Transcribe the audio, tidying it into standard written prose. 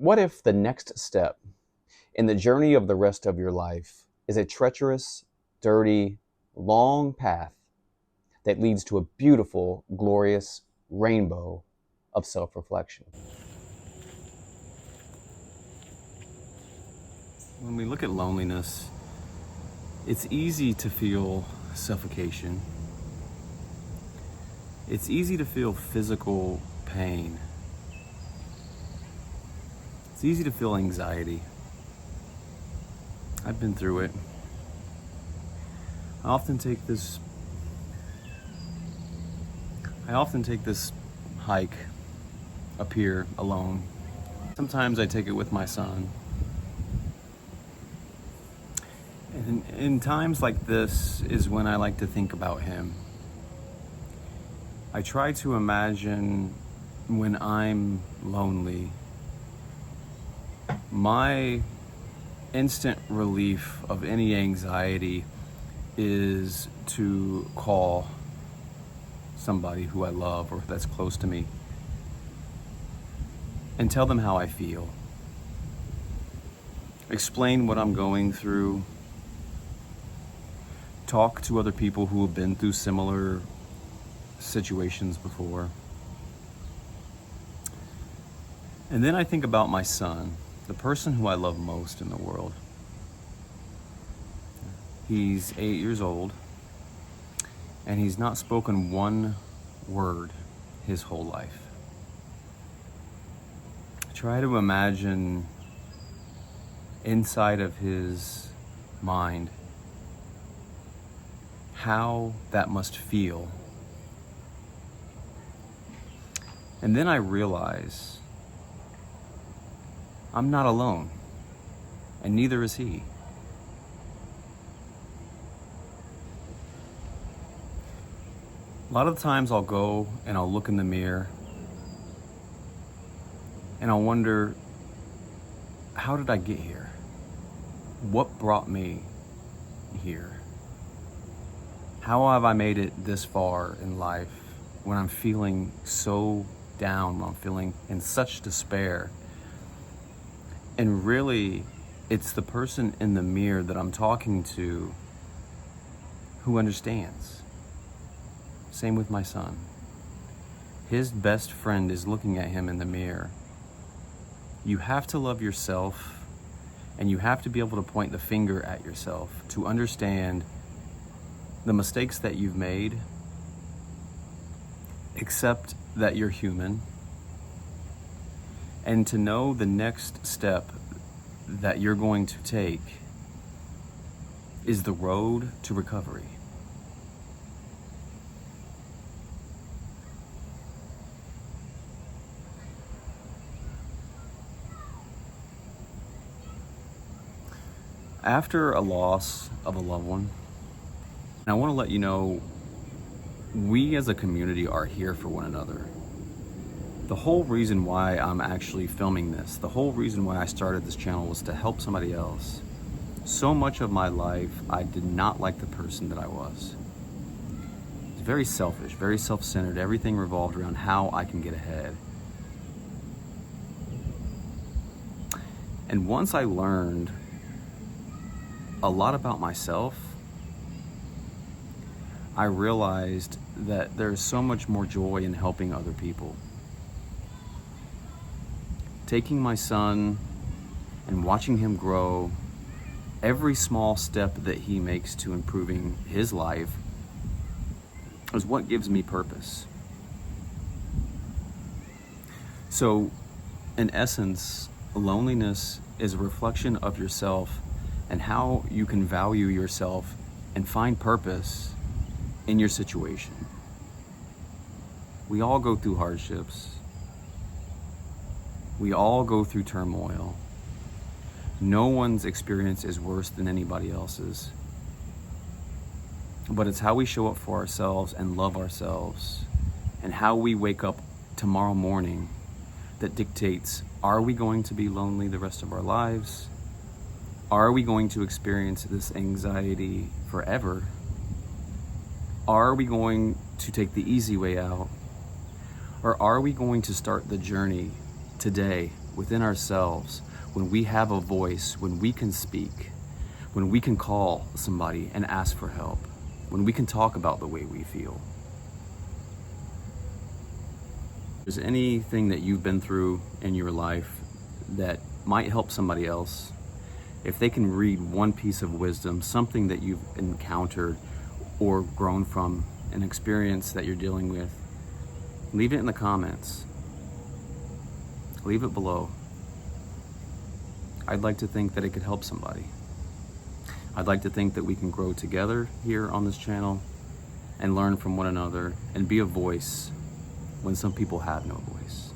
What if the next step in the journey of the rest of your life is a treacherous, dirty, long path that leads to a beautiful, glorious rainbow of self-reflection? When we look at loneliness, it's easy to feel suffocation. It's easy to feel physical pain. It's easy to feel anxiety. I've been through it. I often take this hike up here alone. Sometimes I take it with my son. And in times like this is when I like to think about him. I try to imagine when I'm lonely, my instant relief of any anxiety is to call somebody who I love or that's close to me and tell them how I feel. Explain what I'm going through. Talk to other people who have been through similar situations before. And then I think about my son, the person who I love most in the world. He's 8 years old, and he's not spoken one word his whole life. Try to imagine inside of his mind how that must feel. And then I realize I'm not alone, and neither is he. A lot of the times I'll go and I'll look in the mirror and I'll wonder, how did I get here? What brought me here? How have I made it this far in life when I'm feeling so down, when I'm feeling in such despair? And really, it's the person in the mirror that I'm talking to who understands. Same with my son. His best friend is looking at him in the mirror. You have to love yourself, and you have to be able to point the finger at yourself to understand the mistakes that you've made, accept that you're human, and to know the next step that you're going to take is the road to recovery. After a loss of a loved one, and I want to let you know, we as a community are here for one another. The whole reason why I'm actually filming this, the whole reason why I started this channel was to help somebody else. So much of my life, I did not like the person that I was. It's very selfish, very self-centered. Everything revolved around how I can get ahead. And once I learned a lot about myself, I realized that there's so much more joy in helping other people. Taking my son and watching him grow, every small step that he makes to improving his life is what gives me purpose. So, in essence, loneliness is a reflection of yourself and how you can value yourself and find purpose in your situation. We all go through hardships. We all go through turmoil. No one's experience is worse than anybody else's. But it's how we show up for ourselves and love ourselves and how we wake up tomorrow morning that dictates, are we going to be lonely the rest of our lives? Are we going to experience this anxiety forever? Are we going to take the easy way out? Or are we going to start the journey today within ourselves, when we have a voice, when we can speak, when we can call somebody and ask for help, when we can talk about the way we feel. If there's anything that you've been through in your life that might help somebody else, if they can read one piece of wisdom, something that you've encountered or grown from, an experience that you're dealing with, leave it in the comments. Leave it below. I'd like to think that it could help somebody. I'd like to think that we can grow together here on this channel and learn from one another and be a voice when some people have no voice.